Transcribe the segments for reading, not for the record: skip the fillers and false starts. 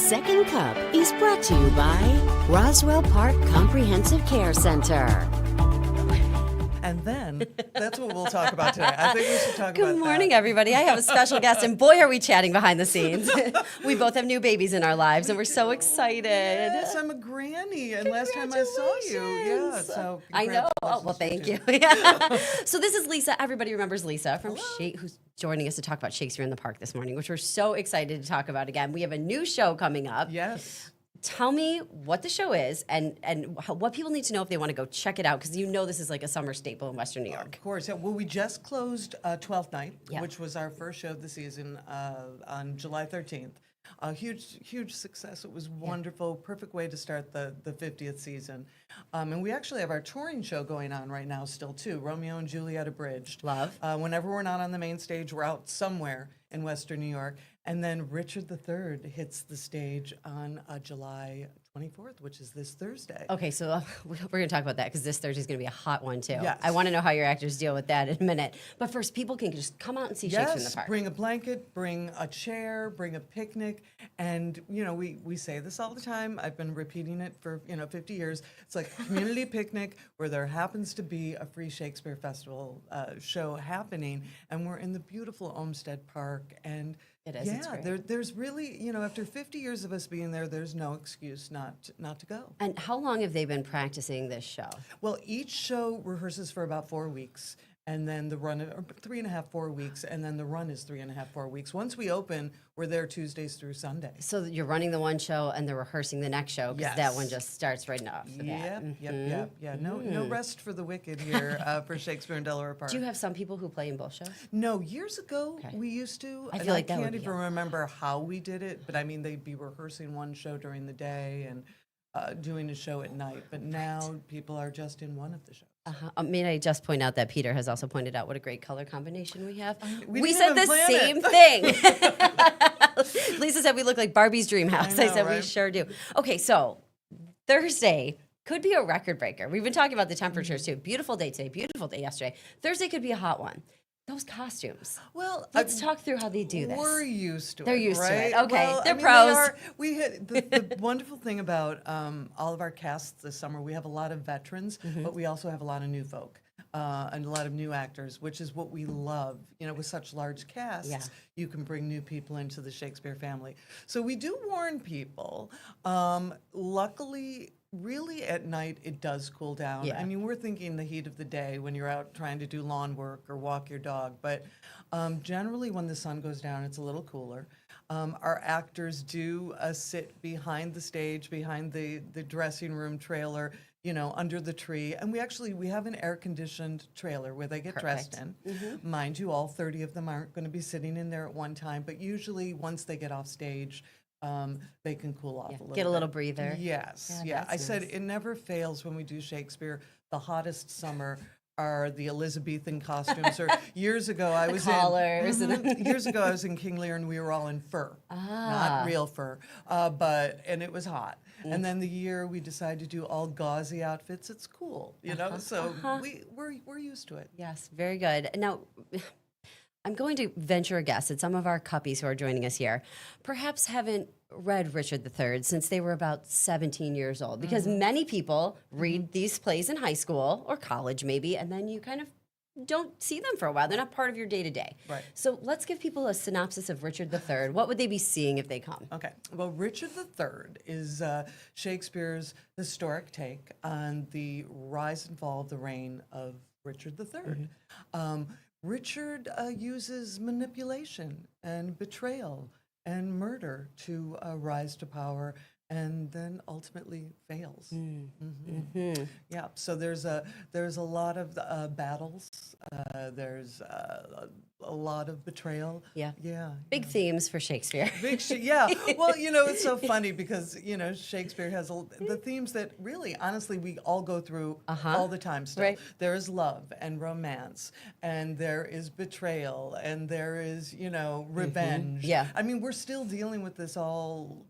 Second Cup is brought to you by Roswell Park Comprehensive Care Center. And then that's what we'll talk about today. I think we should talk about that. Good morning, everybody. I have a special guest, and boy, are we chatting behind the scenes. We both have new babies in our lives, and we're so excited. Yes, I'm a granny, and last time I saw you, yeah. So I know. Oh, well, thank you. Yeah. So this is Lisa. Everybody remembers Lisa from who's joining us to talk about Shakespeare in the Park this morning, which we're so excited to talk about again. We have a new show coming up. Yes. Tell me what the show is and what people need to know if they want to go check it out, because you know this is like a summer staple in Western New York. Of course. Yeah. Well, we just closed 12th Night, Yeah. which was our first show of the season on July 13th. A huge success. It was wonderful. Perfect way to start the 50th season. And we actually have our touring show going on right now still, too. Romeo and Juliet Abridged. Love. Whenever we're not on the main stage, we're out somewhere in Western New York. And then Richard III hits the stage on July 24th, which is this Thursday. Okay, so we're going to talk about that because this Thursday is going to be a hot one, too. Yes. I want to know how your actors deal with that in a minute. But first, people can just come out and see Shakespeare in the Park. Bring a blanket, bring a chair, bring a picnic. And, you know, we say this all the time. I've been repeating it for, 50 years. It's like a community picnic where there happens to be a free Shakespeare Festival show happening. And we're in the beautiful Olmsted Park. And it is. It's great. There's really, after 50 years of us being there, there's no excuse not to go. And how long have they been practicing this show? Well, each show rehearses for about 4 weeks, and then the run, or 3.5, 4 weeks, and then the run is 3.5, 4 weeks. Once we open, we're there Tuesdays through Sundays. So you're running the one show and they're rehearsing the next show because that one just starts right off the bat. Yep. Yeah. No rest for the wicked here for Shakespeare in Delaware Park. Do you have some people who play in both shows? No, years ago we used to. I feel like that would can't be even remember how we did it, but I mean they'd be rehearsing one show during the day and doing a show at night. But now people are just in one of the shows. May I just point out that Peter has also pointed out what a great color combination we have. We said the same thing. Lisa said we look like Barbie's dream house. I said we sure do. Okay, so Thursday could be a record breaker. We've been talking about the temperatures too. Beautiful day today, beautiful day yesterday. Thursday could be a hot one. Those costumes. Well, let's talk through how they do this. We're used to it. They're used to right? it. Okay, well, they're pros. We hit the wonderful thing about all of our casts this summer. We have a lot of veterans, but we also have a lot of new folk and a lot of new actors, which is what we love. With such large casts, you can bring new people into the Shakespeare family. So we do warn people. Luckily, really at night it does cool down. Yeah. I mean, we're thinking the heat of the day when you're out trying to do lawn work or walk your dog, but generally when the sun goes down it's a little cooler. Our actors do sit behind the stage, behind the dressing room trailer, under the tree, and we have an air-conditioned trailer where they get dressed in. Mind you, all 30 of them aren't going to be sitting in there at one time, but usually once they get off stage, they can cool off a little bit. Get a little breather. Yes, yeah. I said it never fails when we do Shakespeare. The hottest summer are the Elizabethan costumes. Or years ago, I was collars. Years ago, I was in King Lear, and we were all in fur, not real fur, and it was hot. And then the year we decided to do all gauzy outfits, it's cool, So we're used to it. Yes, very good. Now, I'm going to venture a guess that some of our cuppies who are joining us here perhaps haven't read Richard III since they were about 17 years old, because many people read these plays in high school or college maybe, and then you kind of don't see them for a while. They're not part of your day-to-day. Right. So let's give people a synopsis of Richard III. What would they be seeing if they come? Okay. Well, Richard III is Shakespeare's historic take on the rise and fall of the reign of Richard III. Richard uses manipulation and betrayal and murder to rise to power, and then ultimately fails. Yeah. So there's a lot of battles. There's a lot of betrayal. Yeah. Yeah. Big themes for Shakespeare. Yeah. Well, it's so funny because Shakespeare has the themes that really, honestly, we all go through all the time. Still, Right. There is love and romance, and there is betrayal, and there is revenge. Yeah. I mean, we're still dealing with this all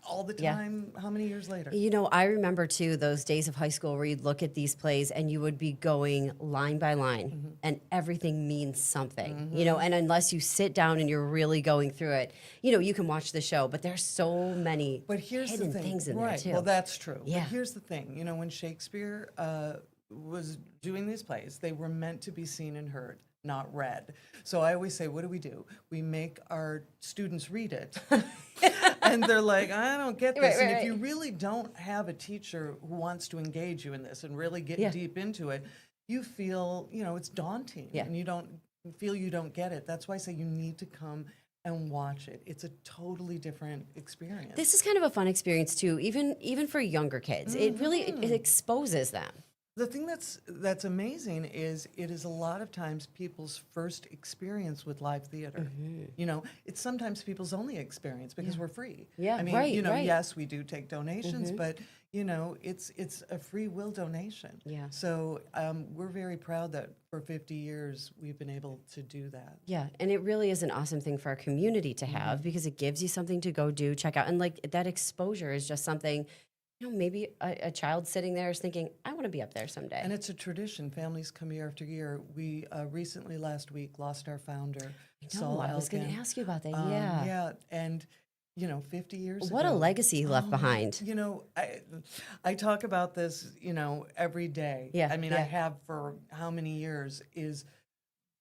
all the Yeah. time. How many years later? You know, I remember too those days of high school where you'd look at these plays and you would be going line by line and everything means something, you know, and unless you sit down and you're really going through it, you know, you can watch the show, but there's so many But here's hidden the thing, things in right? there too. Well, that's true. Yeah. But here's the thing. You know, when Shakespeare was doing these plays, they were meant to be seen and heard, not read. So I always say, what do? We make our students read it. And they're like, I don't get this. Right, and right, if you right. really don't have a teacher who wants to engage you in this and really get Yeah. deep into it, you feel, you know, it's daunting. Yeah. And you don't get it. That's why I say you need to come and watch it. It's a totally different experience. This is kind of a fun experience too, even for younger kids. It really it exposes them. The thing that's amazing is it is a lot of times people's first experience with live theater. You know, it's sometimes people's only experience because we're free. Yeah, I mean, right, you know, right. yes, we do take donations, but you know, it's a free will donation. Yeah. So we're very proud that for 50 years we've been able to do that. Yeah, and it really is an awesome thing for our community to have because it gives you something to go do, check out. And like that exposure is just something, you know, maybe a child sitting there is thinking, I want to be up there someday. And it's a tradition. Families come year after year. We recently, last week, lost our founder, Saul I was going to Elkin. ask you about that. Yeah, and you know, 50 years What ago. a legacy he left behind. You know, I talk about this, you know, every day. Yeah, I mean, yeah. I have for how many years is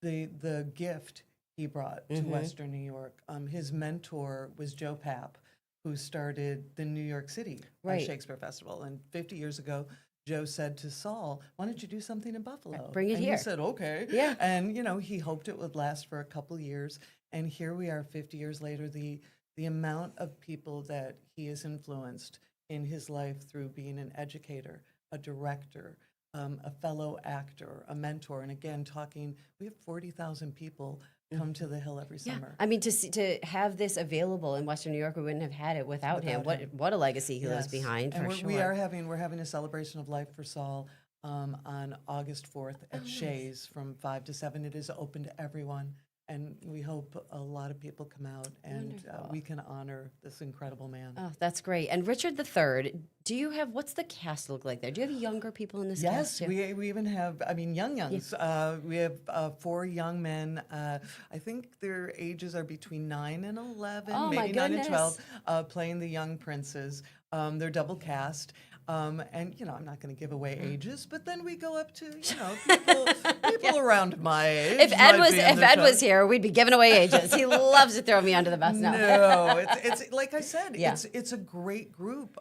the gift he brought to Western New York. His mentor was Joe Papp, who started the New York City Right. Shakespeare Festival. And 50 years ago, Joe said to Saul, why don't you do something in Buffalo? Bring it and here. he said, okay. Yeah. And, you know, he hoped it would last for a couple years. And here we are 50 years later, the amount of people that he has influenced in his life through being an educator, a director, a fellow actor, a mentor. And again, we have 40,000 people come to the Hill every Yeah, summer. I mean, to have this available in Western New York, we wouldn't have had it without him. What a legacy he leaves Yes. behind, And for we're, sure. we're having a celebration of life for Saul on August 4th at Shays from 5 to 7. It is open to everyone, and we hope a lot of people come out and we can honor this incredible man. Oh, that's great. And Richard III, what's the cast look like there? Do you have younger people in this Yes, cast too? we even have, I mean, youngs. We have 4 young men. I think their ages are between 9 and 11, Oh, my maybe 9 and goodness. 12, playing the young princes. They're double cast. And, you know, I'm not going to give away ages, but then we go up to, you know, people around my age. If Ed might be in the Ed show. was here, we'd be giving away ages. He loves to throw me under the bus now. No, it's like I said, Yeah. it's a great group.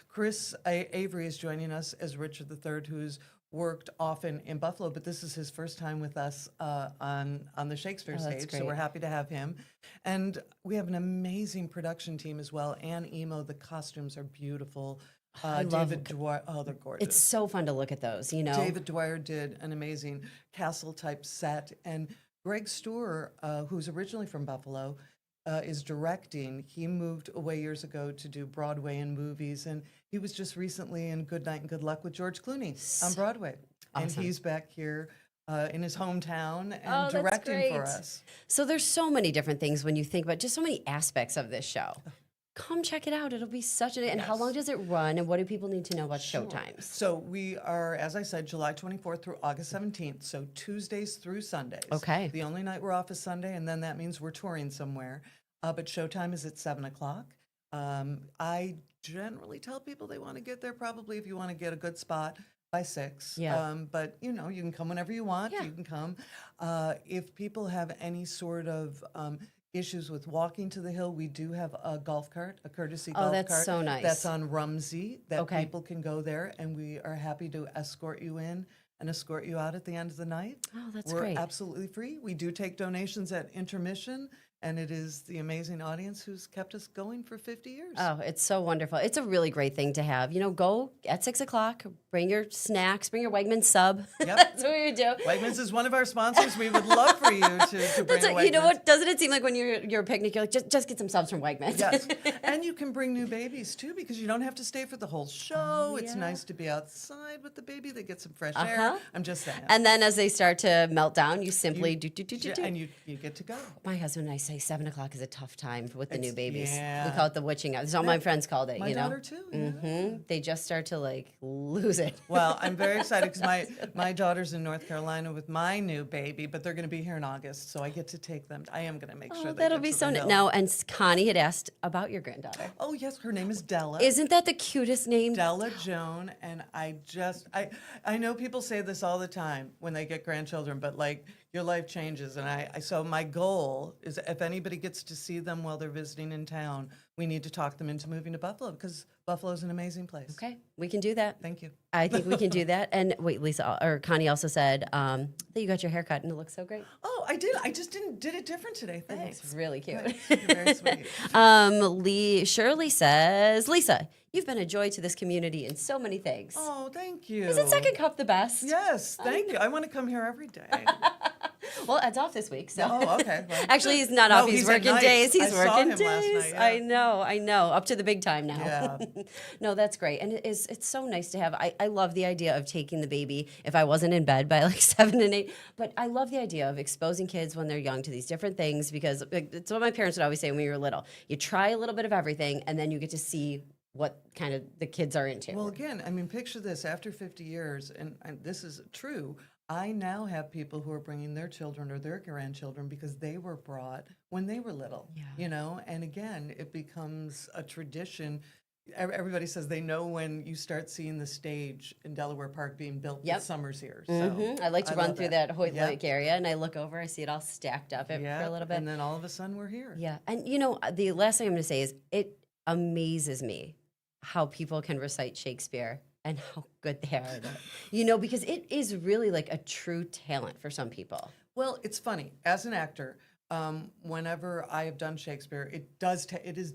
Chris Avery is joining us as Richard III, who's worked often in Buffalo, but this is his first time with us on the Shakespeare Oh, that's stage, so great. we're happy to have him. And we have an amazing production team as well. Ann Emo, the costumes are beautiful. love David Dwyer, oh, they're gorgeous. It's so fun to look at those, you know. David Dwyer did an amazing castle-type set, and Greg Storer, who's originally from Buffalo, is directing. He moved away years ago to do Broadway and movies, and he was just recently in Good Night and Good Luck with George Clooney on Broadway. Awesome. And he's back here in his hometown and Oh, that's directing for great. us. So there's so many different things when you think about just so many aspects of this show. Come check it out. It'll be such an. And how long does it run? And what do people need to know about showtimes? So we are, as I said, July 24th through August 17th, so Tuesdays through Sundays. Okay. The only night we're off is Sunday, and then that means we're touring somewhere. But showtime is at 7 o'clock. I generally tell people they want to get there probably if you want to get a good spot by 6. Yeah. But, you know, you can come whenever you want. Yeah. You can come. If people have any sort of issues with walking to the hill, we do have a golf cart, a courtesy golf cart. Oh, that's so nice. That's on Rumsey, that Okay. people can go there, and we are happy to escort you in and escort you out at the end of the night. Oh, that's We're great. absolutely free. We do take donations at intermission, and it is the amazing audience who's kept us going for 50 years. Oh, it's so wonderful. It's a really great thing to have. You know, go at 6 o'clock, bring your snacks, bring your Wegmans sub. Yep. That's what we do. Wegmans is one of our sponsors. We would love for you to bring That's a what, you know Wegmans. what? Doesn't it seem like when you're a picnic, you're like, just get some subs from Wegmans? Yes, and you can bring new babies too because you don't have to stay for the whole show. It's yeah. nice to be outside outside with the baby. They get some fresh Uh-huh. air. I'm just saying. And then as they start to melt down, you simply do. And you get to go. My husband and I say 7 o'clock is a tough time with the new It's- babies. We yeah. call it the witching hour. That's all my friends called it. My you know, daughter too. Yeah. They just start to like lose it. Well, I'm very excited because my daughter's in North Carolina with my new baby, but they're going to be here in August, so I get to take them. I am going to make sure they That'll get be to so the nice. hill. Now, and Connie had asked about your granddaughter. Oh yes, her name is Della. Isn't that the cutest name? Della Joan, and I know people say this all the time when they get grandchildren, but like your life changes, and I so my goal is if anybody gets to see them while they're visiting in town, we need to talk them into moving to Buffalo because Buffalo's an amazing place. Okay, we can do that. Thank you. I think we can do that. And wait, Lisa or Connie also said that you got your hair cut and it looks so great. Oh, I did. I just did it different today. Thanks. It's really cute. You're very sweet. Shirley says, Lisa, you've been a joy to this community in so many things. Oh, thank you. Isn't Second Cup the best? Yes, thank you. I want to come here every day. Well, Ed's off this week, so. Oh, okay. Well, Actually, he's not no, off. He's he's at working nights. days. I He's saw working him last days. night, yeah. I know. Up to the big time now. Yeah. No, that's great. And it's so nice to have. I love the idea of taking the baby if I wasn't in bed by like 7 and 8. But I love the idea of exposing kids when they're young to these different things because like, it's what my parents would always say when we were little. You try a little bit of everything and then you get to see what kind of the kids are into. Well, again, I mean, picture this. After 50 years, and this is true, I now have people who are bringing their children or their grandchildren because they were brought when they were little, you know? And again, it becomes a tradition. Everybody says they know when you start seeing the stage in Delaware Park being built. Yep. The summer's here. So I like to run love through that Hoyt Yep. Lake area and I look over, I see it all stacked up for a little bit. And then all of a sudden we're here. Yeah. And you know, the last thing I'm going to say is it amazes me how people can recite Shakespeare and how good they are at it. You know, because it is really like a true talent for some people. Well, it's funny. As an actor, whenever I have done Shakespeare, it does. It is.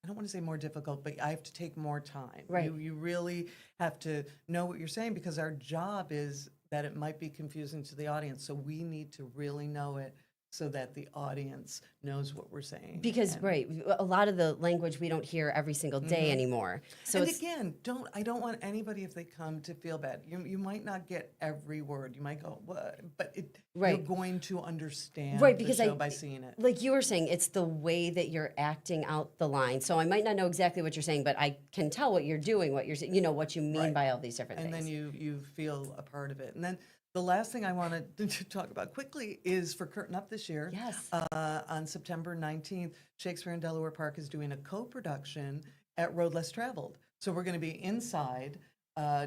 I don't want to say more difficult, but I have to take more time. Right. You really have to know what you're saying because our job is that it might be confusing to the audience. So we need to really know it so that the audience knows what we're saying. Because, right, a lot of the language we don't hear every single day anymore. So And it's, again, I don't want anybody if they come to feel bad. You might not get every word. You might go, what? But you're Right. going to understand Right, the because show by seeing it. like you were saying, it's the way that you're acting out the line. So I might not know exactly what you're saying, but I can tell what you're doing, what you're saying, you know, what you mean Right. by all these different And things. then you feel a part of it. And then the last thing I wanted to talk about quickly is for Curtain Up this year. Yes. On September 19th, Shakespeare in Delaware Park is doing a co-production at Road Less Traveled. So we're going to be inside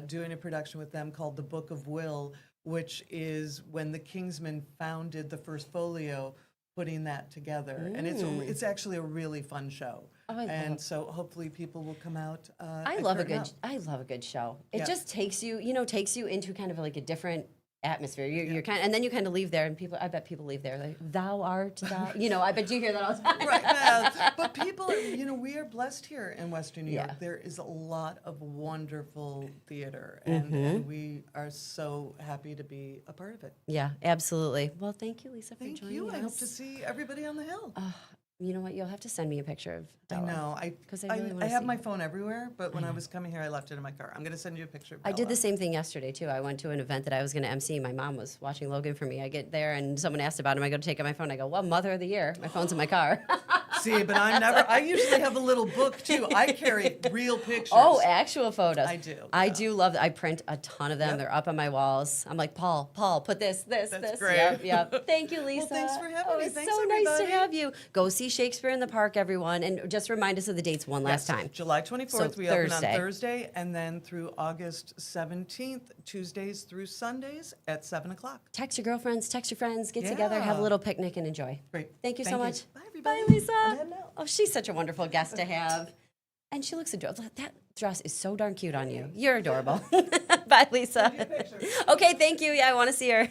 doing a production with them called The Book of Will, which is when the Kingsmen founded the First Folio, putting that together. And it's actually a really fun show. Oh, I and love- so hopefully people will come out. I and love a curtain good. up. I love a good show. It Yeah. just takes you, takes you into kind of like a different atmosphere. You're kind, and then you kind of leave there, and people. I bet people leave there like, "Thou art thou." I bet you hear that all the time. Right, yeah. But people are, we are blessed here in Western New York. Yeah. There is a lot of wonderful theater, and we are so happy to be a part of it. Yeah, absolutely. Well, thank you, Lisa, for Thank joining you. us. I hope to see everybody on the Hill. You know what? You'll have to send me a picture of I Della. know. 'Cause I really wanna I have see. my phone everywhere, but when I was coming here, I left it in my car. I'm going to send you a picture of I did Bella. the same thing yesterday too. I went to an event that I was going to MC. My mom was watching Logan for me. I get there and someone asked about him. I go to take out my phone. I go, "Well, Mother of the Year." My phone's in my car. See, but I usually have a little book too. I carry real pictures. Oh, actual photos. I do, I yeah. do love. I print a ton of them. Yep. They're up on my walls. I'm like, Paul, put this. That's great. Yep, yep. Thank you, Lisa. thanks for having me. It's Thanks, so nice to everybody. have you. Go see Shakespeare in the Park, everyone, and just remind us of the dates one last Yes, time. July 24th, So we open Thursday. on Thursday, and then through August 17th, Tuesdays through Sundays at 7 o'clock. Text your girlfriends, text your friends, get together, have a Yeah. little picnic, and enjoy. Great. Thank you so Thank you. much. Bye, everybody. Bye, I'm Lisa. heading out. Oh, she's such a wonderful guest to have. And she looks adorable. That dress is so darn cute on you. You're adorable. Bye, Lisa. Okay, thank you. Yeah, I want to see her.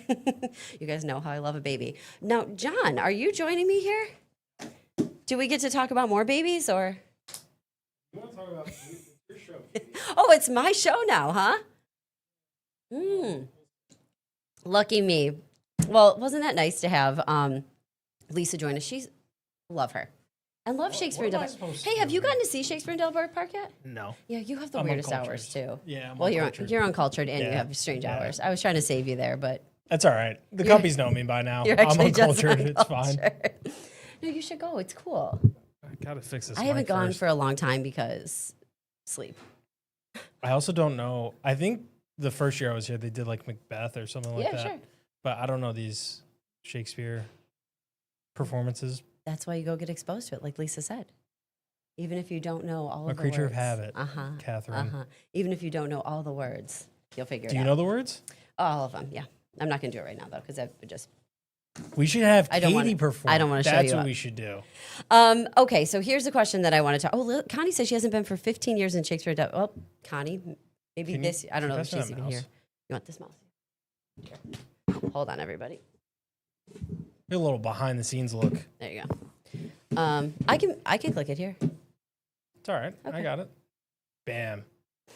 You guys know how I love a baby. Now, John, are you joining me here? Do we get to talk about more babies or? You want to talk about your show? Oh, it's my show now, huh? Lucky me. Well, wasn't that nice to have Lisa join us? Love her. And love Shakespeare in what am I Delaware. supposed to Hey, have do you here? gotten to see Shakespeare in Delaware Park yet? No. Yeah, you have the I'm weirdest uncultured. hours too. Yeah, I'm Well, uncultured. you're uncultured and you Yeah. have strange Yeah. hours. I was trying to save you there, but That's all right. The Cuppies know me by now. you're I'm actually just uncultured. It's fine. uncultured. No, you should go. It's cool. I gotta fix this. I haven't mic gone first. for a long time because sleep. I also don't know. I think the first year I was here, they did like Macbeth or something like Yeah, that. sure. But I don't know these Shakespeare performances. That's why you go get exposed to it, like Lisa said. Even if you don't know all A of the creature words. of habit, Uh-huh. Catherine. Uh-huh. Even if you don't know all the words, you'll figure Do it you out. know the words? All of them, yeah. I'm not going to do it right now, though, because that would just... We should have I don't Katie wanna- perform. I don't wanna show That's you what up. we should do. Okay, so here's the question that I want to talk... Oh, Connie says she hasn't been for 15 years in Shakespeare. Oh, Connie, maybe Can you- this... I don't know if pass me she's that even mouse? here. You want this mouse? Here. Hold on, everybody. A little behind the scenes look. There you go. I can click it here. It's all right. I Okay. got it. Bam. Pull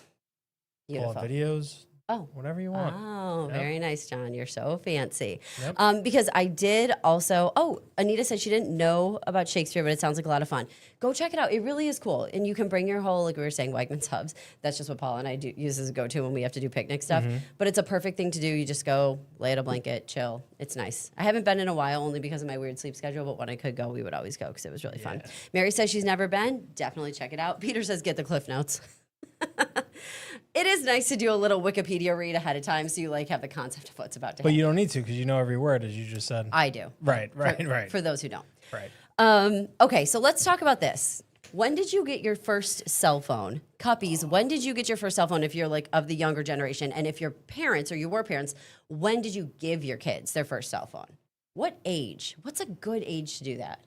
Beautiful. up videos. Oh. Whatever you want. Oh, Yep. very nice, John. You're so fancy. Yep. Because I did also. Oh, Anita said she didn't know about Shakespeare, but it sounds like a lot of fun. Go check it out. It really is cool, and you can bring your whole, like we were saying, Wegmans hubs. That's just what Paul and I use as a go-to when we have to do picnic stuff. Mm-hmm. But it's a perfect thing to do. You just go lay at a blanket, chill. It's nice. I haven't been in a while, only because of my weird sleep schedule. But when I could go, we would always go because it was really fun. Mary says she's never been. Definitely check it out. Peter says get the Cliff Notes. It is nice to do a little Wikipedia read ahead of time so you like have the concept of what's about to But happen. you don't need to because you know every word, as you just said. I do. Right, right. For those who don't. Right. Okay, so let's talk about this. When did you get your first cell phone? Cuppies, when did you get your first cell phone if you're like of the younger generation? And if your parents or you were parents, when did you give your kids their first cell phone? What age? What's a good age to do that?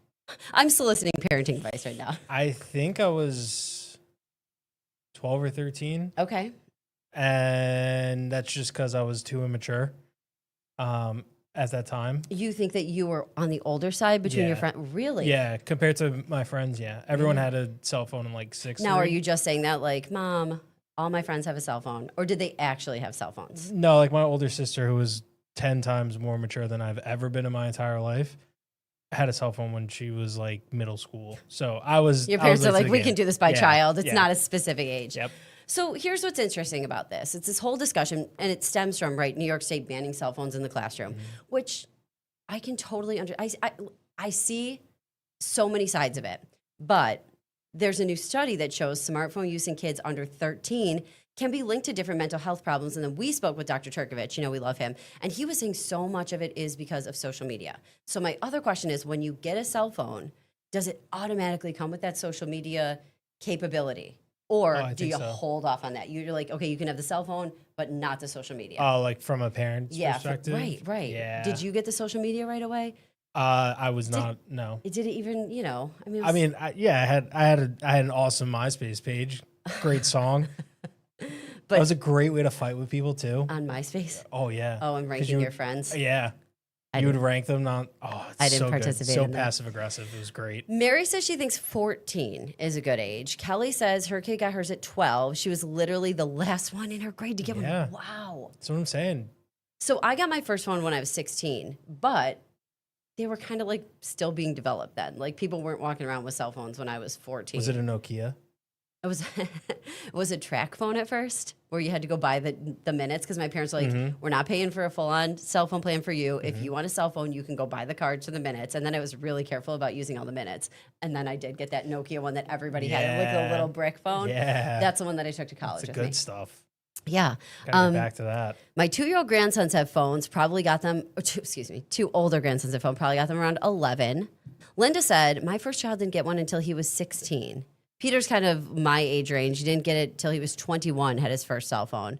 I'm soliciting parenting advice right now. I think I was 12 or 13. Okay. And that's just because I was too immature at that time. You think that you were on the older side between your Yeah. friends? Really? Yeah, compared to my friends, yeah. Everyone had a cell phone in like 6th Now, are grade. you just saying that like, Mom, all my friends have a cell phone? Or did they actually have cell phones? No, like my older sister, who was 10 times more mature than I've ever been in my entire life, had a cell phone when she was like middle school. So I was. Your I parents was are late to like, the we game. can do this by Yeah, child. It's yeah. not a specific age. Yep. So here's what's interesting about this. It's this whole discussion, and it stems from, right, New York State banning cell phones in the classroom, which I can totally I see so many sides of it. But there's a new study that shows smartphone use in kids under 13 can be linked to different mental health problems. And then we spoke with Dr. Turkovich, we love him. And he was saying so much of it is because of social media. So my other question is, when you get a cell phone, does it automatically come with that social media capability? Or I do think you so. hold off on that? You're like, okay, you can have the cell phone, but not the social media. Oh, like from a parent's yeah, perspective? right. Yeah. Did you get the social media right away? I was not, no. It didn't even, I mean, I had an awesome MySpace page. Great song. But- that was a great way to fight with people too. on MySpace. Oh yeah. Oh, and 'Cause ranking your friends. Yeah. I You would didn't- rank them not. Oh, it's I didn't so participate good. So in that. passive aggressive. It was great. Mary says she thinks 14 is a good age. Kelly says her kid got hers at 12. She was literally the last one in her grade to get Yeah. one. Wow. That's what I'm saying. So I got my first one when I was 16, but they were kind of like still being developed then. Like people weren't walking around with cell phones when I was 14. Was it a Nokia? It was it was a track phone at first, where you had to go buy the minutes because my parents were like, we're not paying for a full on cell phone plan for you. If you want a cell phone, you can go buy the card to the minutes. And then I was really careful about using all the minutes. And then I did get that Nokia one that everybody had, like the Yeah. little brick phone. Yeah. That's the one that I took to college It's the with me. good stuff. Yeah. Gotta get back to that. My 2-year-old grandsons have phones, probably got them, two older grandsons have phone, probably got them around 11. Linda said, my first child didn't get one until he was 16. Peter's kind of my age range. He didn't get it till he was 21, had his first cell phone.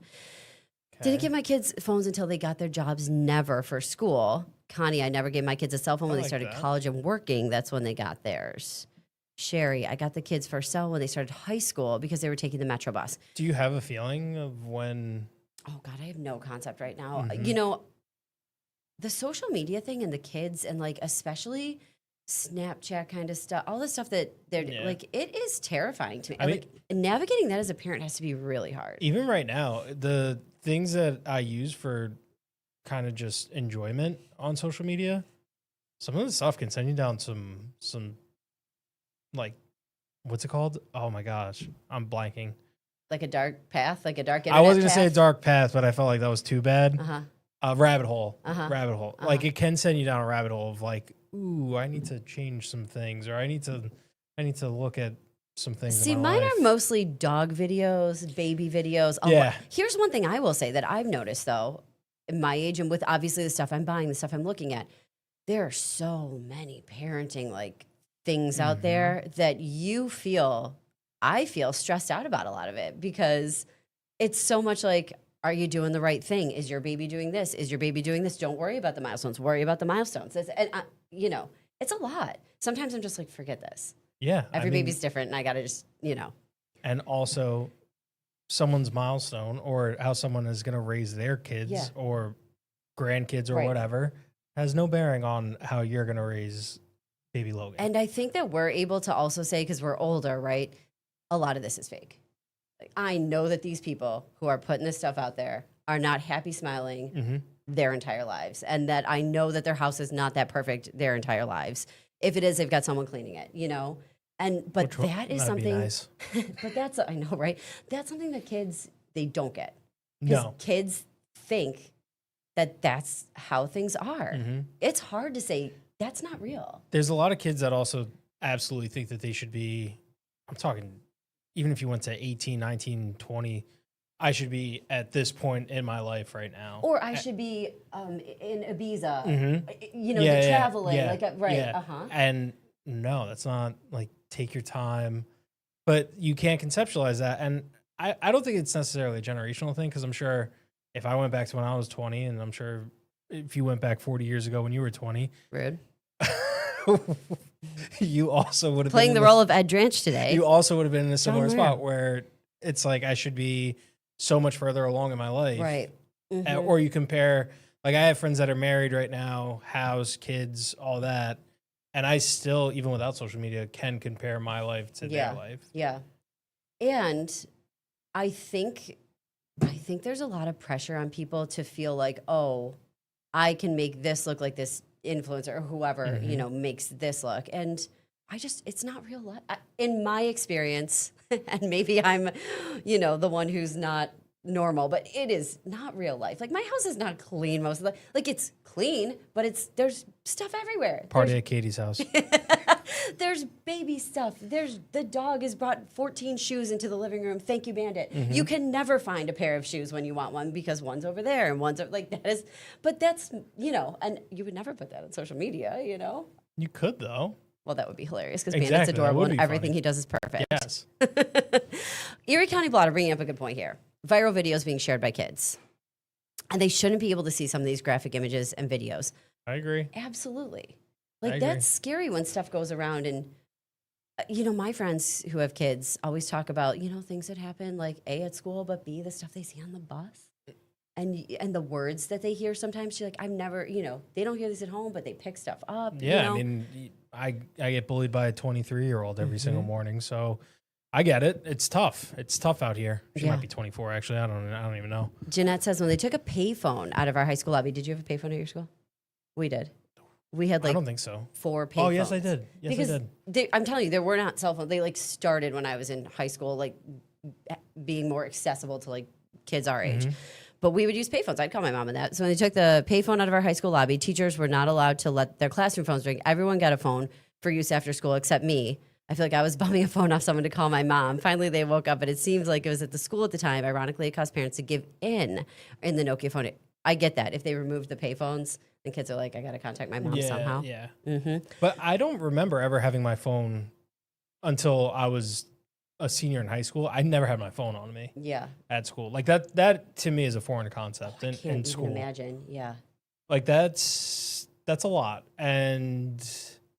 Didn't get my kids phones until they got their jobs, never for school. Connie, I never gave my kids a cell phone when they like started that. college and working. That's when they got theirs. Sherry, I got the kids' first cell when they started high school because they were taking the Metro bus. Do you have a feeling of when? Oh God, I have no concept right now. Mm-hmm. The social media thing and the kids and like especially Snapchat kind of stuff, all the stuff that they're Yeah. like, it is terrifying to me. I mean- Like navigating that as a parent has to be really hard. Even right now, the things that I use for kind of just enjoyment on social media, some of the stuff can send you down some like, what's it called? Oh my gosh, I'm blanking. Like a dark path, like a dark I internet wasn't gonna say a path? dark path, but I felt like that was too bad. Uh-huh. Rabbit hole. Uh-huh. Rabbit hole. Like it can send you down a rabbit hole of like, ooh, I need to change some things, or I need to look at some things. See, in my mine life. are mostly dog videos, baby videos. Yeah. Here's one thing I will say that I've noticed, though, in my age and with obviously the stuff I'm buying, the stuff I'm looking at, there are so many parenting like things out there that I feel stressed out about a lot of it because it's so much like, are you doing the right thing? Is your baby doing this? Is your baby doing this? Don't worry about the milestones. Worry about the milestones. It's a lot. Sometimes I'm just like, forget this. Yeah. Every baby's different, and I gotta just. And also, someone's milestone or how someone is going to raise their kids or grandkids or Right. whatever has no bearing on how you're going to raise baby Logan. And I think that we're able to also say, because we're older, right? A lot of this is fake. Like, I know that these people who are putting this stuff out there are not happy smiling their entire lives. And that I know that their house is not that perfect their entire lives. If it is, they've got someone cleaning it, But that is That'd be something, nice. but I know, right? That's something that kids, they don't get. No. Kids think that that's how things are. It's hard to say that's not real. There's a lot of kids that also absolutely think that they should be, I'm talking, even if you went to 18, 19, 20, I should be at this point in my life right now. Or I should be in Ibiza, traveling. Yeah. And no, that's not like, take your time. But you can't conceptualize that. And I don't think it's necessarily a generational thing, because I'm sure if I went back to when I was 20, and I'm sure if you went back 40 years ago when you were 20, Rude. you also would have Playing been the role of Ed Dranch today. You also would have been in a similar John spot where it's like I should be so much further along in my life. Right. Or you compare, like I have friends that are married right now, house, kids, all that. And I still, even without social media, can compare my life to their life. Yeah. And I think there's a lot of pressure on people to feel like, oh, I can make this look like this influencer or whoever, makes this look. And it's not real life. In my experience, and maybe I'm, the one who's not normal, but it is not real life. Like my house is not clean most of the, like it's clean, but there's stuff everywhere. Party at Katie's house. There's baby stuff. The dog has brought 14 shoes into the living room. Thank you, Bandit. You can never find a pair of shoes when you want one because one's over there and one's like that is. But that's and you would never put that on social media, You could though. Well, that would be hilarious because Exactly, Bandit's that adorable would and be everything funny. he does is perfect. Yes. Erie County Blotter bringing up a good point here. Viral videos being shared by kids, and they shouldn't be able to see some of these graphic images and videos. I agree. Absolutely. I Like agree. that's scary when stuff goes around and my friends who have kids always talk about, things that happen like A at school, but B the stuff they see on the bus. And the words that they hear sometimes. She's like, I've never, they don't hear this at home, but they pick stuff up. Yeah, I mean, I get bullied by a 23-year-old every single morning, so I get it. It's tough. It's tough out here. She Yeah. might be 24 actually. I don't even know. Jeanette says when they took a payphone out of our high school lobby, did you have a payphone at your school? We did. We had I like don't think so. 4 payphones. Oh yes, I did. Yes, because I did. I'm telling you, there were not cell phones. They like started when I was in high school, like being more accessible to like kids our age. But we would use payphones. I'd call my mom on that. So when they took the payphone out of our high school lobby, teachers were not allowed to let their classroom phones ring. Everyone got a phone for use after school except me. I feel like I was bumming a phone off someone to call my mom. Finally, they woke up, but it seems like it was at the school at the time. Ironically, it caused parents to give in the Nokia phone. I get that. If they removed the payphones, then kids are like, I got to contact my mom somehow. Yeah. But I don't remember ever having my phone until I was a senior in high school. I never had my phone on me Yeah. at school. Like that to me is a foreign concept in Can't school. even imagine. Yeah. Like that's a lot. And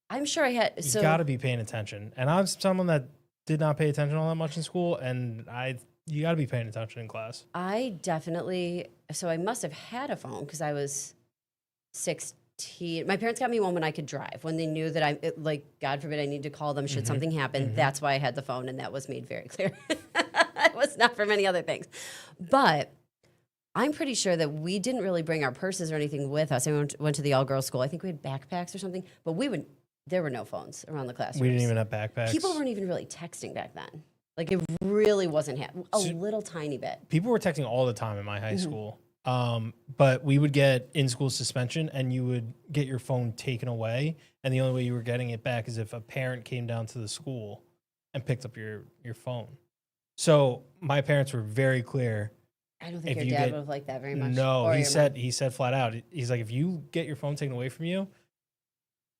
I'm sure I had. you So got to be paying attention. And I'm someone that did not pay attention all that much in school, and you got to be paying attention in class. I definitely. So I must have had a phone because I was 16. My parents got me one when I could drive. When they knew that like, God forbid, I need to call them should something happen. That's why I had the phone, and that was made very clear. It was not for many other things, but. I'm pretty sure that we didn't really bring our purses or anything with us. I went to the all-girls school. I think we had backpacks or something, but we would there were no phones around the classrooms. We didn't even have backpacks. People weren't even really texting back then. Like it really wasn't a So- little tiny bit. People were texting all the time in my high Mm-hmm. school. But we would get in-school suspension, and you would get your phone taken away, and the only way you were getting it back is if a parent came down to the school and picked up your phone. So my parents were very clear. I don't think If your you dad get- would have liked that very much. No, Or he your said mom. he said flat out. He's like, if you get your phone taken away from you,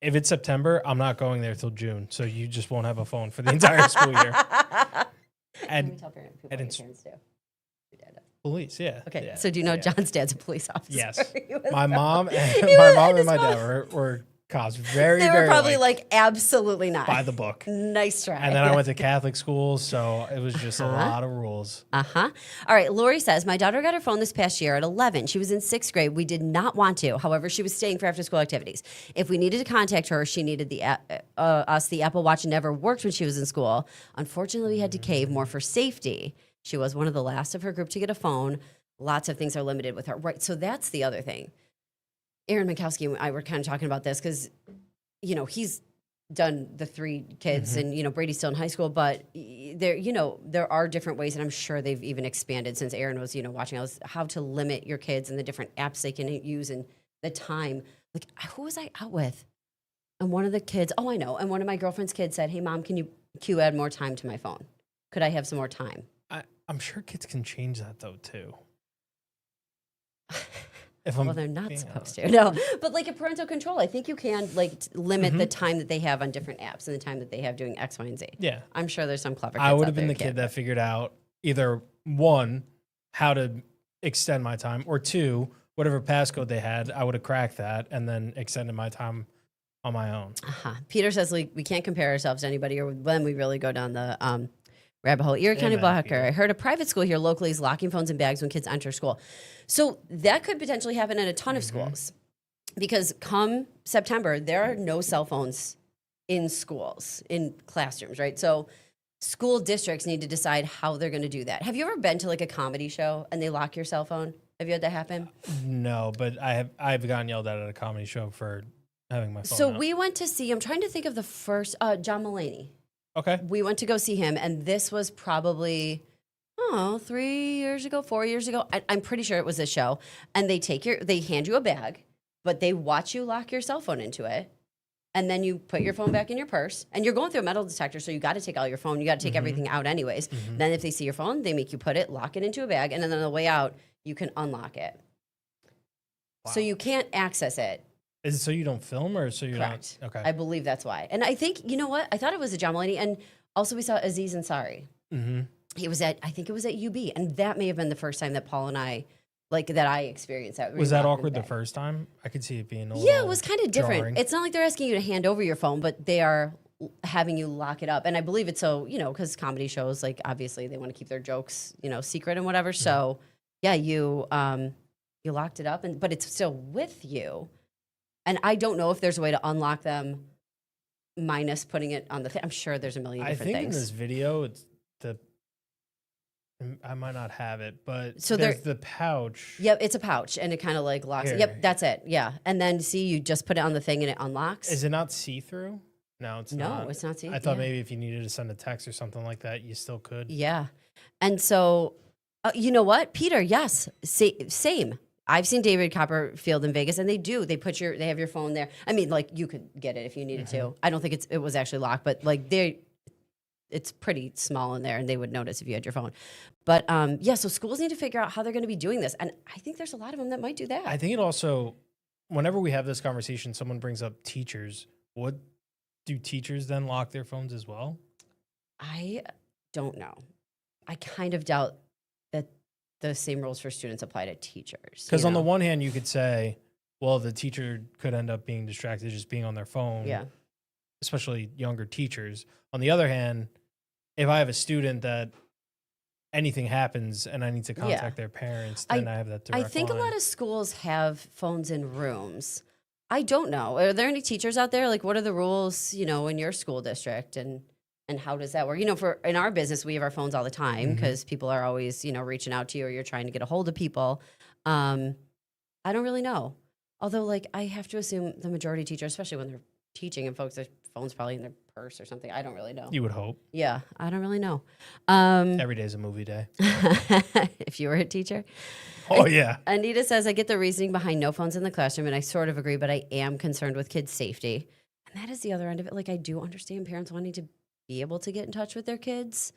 if it's September, I'm not going there till June. So you just won't have a phone for the entire school year. Can we And tell people and what your it's- parents do? Your dad does. police, yeah. Okay, yeah, so do you know yeah. John's dad's a police officer? Yes. He was- My mom and He my was- mom and and my his dad were cops. Very, They were very probably like, absolutely not. by the book. Nice try. And then I went to Catholic school, so it was just a lot of rules. Uh-huh. All right, Lori says, my daughter got her phone this past year at 11. She was in 6th grade. We did not want to. However, she was staying for after-school activities. If we needed to contact her, she needed the us. The Apple Watch never worked when she was in school. Unfortunately, we had to cave more for safety. She was one of the last of her group to get a phone. Lots of things are limited with her. Right, so that's the other thing. Aaron Minkowski and I were kind of talking about this because, you know, he's done the 3 kids and, you know, Brady's still in high school, but there, you know, there are different ways, and I'm sure they've even expanded since Aaron was, you know, watching us, how to limit your kids and the different apps they can use and the time. Like, who was I out with? And one of the kids, oh, I know. And one of my girlfriend's kids said, hey, Mom, can you add more time to my phone? Could I have some more time? I'm sure kids can change that, though, too. If Well, they're not being supposed honest. to. No, but like a parental control, I think you can like limit the time that they have on different apps and the time that they have doing X, Y, and Z. Yeah. I'm sure there's some clever kids I would out have been there the who kid can. that figured out either 1, how to extend my time, or 2, whatever passcode they had, I would have cracked that and then extended my time on my own. Uh-huh. Peter says like, we can't compare ourselves to anybody, or then we really go down the rabbit hole. Erie County Amen, Blocker. Peter. I heard a private school here locally is locking phones in bags when kids enter school. So that could potentially happen in a ton of schools, because come September, there are no cell phones in schools, in classrooms, right? So school districts need to decide how they're going to do that. Have you ever been to like a comedy show and they lock your cell phone? Have you had that happen? No, but I've gotten yelled at a comedy show for having my phone So out. we went to see, I'm trying to think of the first, John Mulaney. Okay. We went to go see him, and this was probably 3 years ago, 4 years ago. I'm pretty sure it was a show. And they hand you a bag, but they watch you lock your cell phone into it, and then you put your phone back in your purse. And you're going through a metal detector, so you got to take all your phone. You got to take everything out anyways. Then if they see your phone, they make you put it, lock it into a bag, and then on the way out, you can unlock it. So Wow. you can't access it. Is it so you don't film, or so you're Correct. not? Okay. I believe that's why. And I think, you know what? I thought it was a John Mulaney. And also we saw Aziz Ansari. Mm-hmm. I think it was at UB. And that may have been the first time that Paul and I, that I experienced that. Was that Relocking awkward the back. first time? I could see it being a Yeah, little it was kind of different. jarring. It's not like they're asking you to hand over your phone, but they are having you lock it up. And I believe it's so, because comedy shows, like, obviously they want to keep their jokes, secret and whatever. So, yeah, you locked it up, but it's still with you. And I don't know if there's a way to unlock them minus putting it on the thing. I'm sure there's a million I different think in things. this video, it's I might not have it, but So there's there- the pouch. Yep, it's a pouch, and it kind of like locks it. Here. Yep, that's it. Yeah. And then see, you just put it on the thing and it unlocks. Is it not see-through? No, it's not. No, it's not see. I thought yeah. maybe if you needed to send a text or something like that, you still could. Yeah. And so, you know what, Peter? Yes, same. I've seen David Copperfield in Vegas, and they do. They have your phone there. I mean, like, you could get it if you needed to. I don't think it was actually locked, but like it's pretty small in there, and they would notice if you had your phone. But yeah, so schools need to figure out how they're going to be doing this, and I think there's a lot of them that might do that. I think it also, whenever we have this conversation, someone brings up teachers. What do teachers then lock their phones as well? I don't know. I kind of doubt that the same rules for students apply to teachers. Because you on the know? one hand, you could say, well, the teacher could end up being distracted just being on their phone. Yeah. Especially younger teachers. On the other hand, if I have a student that anything happens and I need to contact their parents, then I have that direct I think line. a lot of schools have phones in rooms. I don't know. Are there any teachers out there? Like, what are the rules, in your school district, and how does that work? For in our business, we have our phones all the time because people are always, reaching out to you, or you're trying to get a hold of people. I don't really know. Although, like, I have to assume the majority of teachers, especially when they're teaching and folks are phone's probably in their purse or something. I don't really know. You would hope. Yeah, I don't really know. Every day's a movie day. If you were a teacher. Oh, yeah. Anita says, I get the reasoning behind no phones in the classroom, and I sort of agree, but I am concerned with kids' safety. And that is the other end of it. Like, I do understand parents wanting to be able to get in touch with their kids.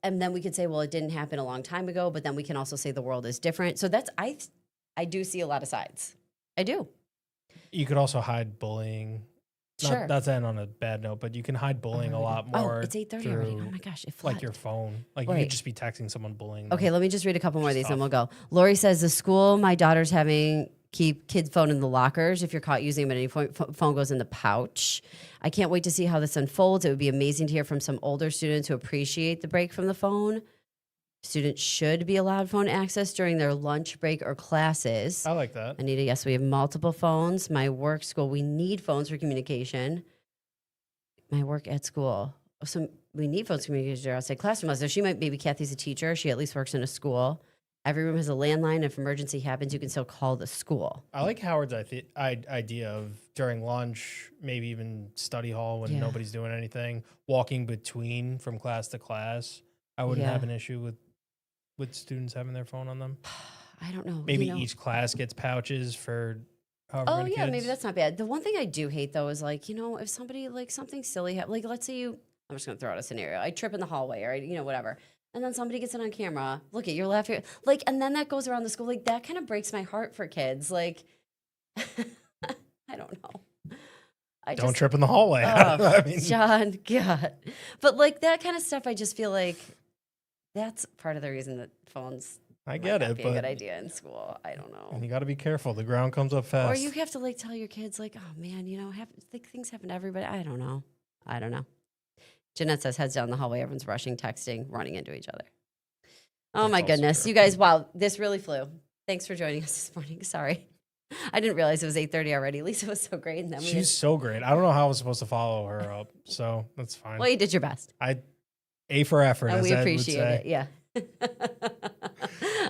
And then we could say, well, it didn't happen a long time ago, but then we can also say the world is different. So that's, I do see a lot of sides. I do. You could also hide bullying. Sure. Not to end on a bad note, but you can hide bullying a lot more. Oh, it's 8:30 already. Oh my gosh, it like flipped. your phone. Like you Right. could just be texting someone bullying them. Okay, let me just read a couple more of these and tough. we'll go. Lori says the school my daughter's having keep kids' phone in the lockers. If you're caught using them at any point, phone goes in the pouch. I can't wait to see how this unfolds. It would be amazing to hear from some older students who appreciate the break from the phone. Students should be allowed phone access during their lunch break or classes. I like that. Anita, yes, we have multiple phones. My work school, we need phones for communication. My work at school, so we need phones for communication outside classroom. So maybe Kathy's a teacher. She at least works in a school. Every room has a landline. If emergency happens, you can still call the school. I like Howard's idea of during lunch, maybe even study hall when Yeah. nobody's doing anything, walking between from class to class. I wouldn't Yeah. have an issue with students having their phone on them. I don't know. Maybe you know. each class gets pouches for however Oh many yeah, kids. maybe that's not bad. The one thing I do hate though is like, if somebody like something silly, like let's say I'm just gonna throw out a scenario. I trip in the hallway or whatever, and then somebody gets it on camera. Look at you're laughing, like, and then that goes around the school. Like that kind of breaks my heart for kids. Like, I don't know. Don't trip in the hallway. Oh, I mean, John, God, but like that kind of stuff, I just feel like that's part of the reason that phones. I might get not it, be a good but idea in school. I don't know. you got to be careful. The ground comes up fast. Or you have to like tell your kids like, oh man, things happen to everybody. I don't know. Jeanette says heads down the hallway. Everyone's rushing, texting, running into each other. Oh That's my also goodness, true. you guys! Wow, this really flew. Thanks for joining us this morning. Sorry, I didn't realize it was 8:30 already. Lisa was so great, and then She's so great. I don't know how I was supposed to follow her up, so that's fine. well, you did your best, A for effort, and as we Ed would appreciate say. it. Yeah.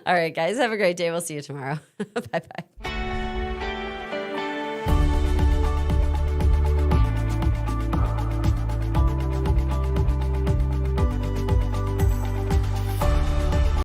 All right, guys, have a great day. We'll see you tomorrow. Bye bye.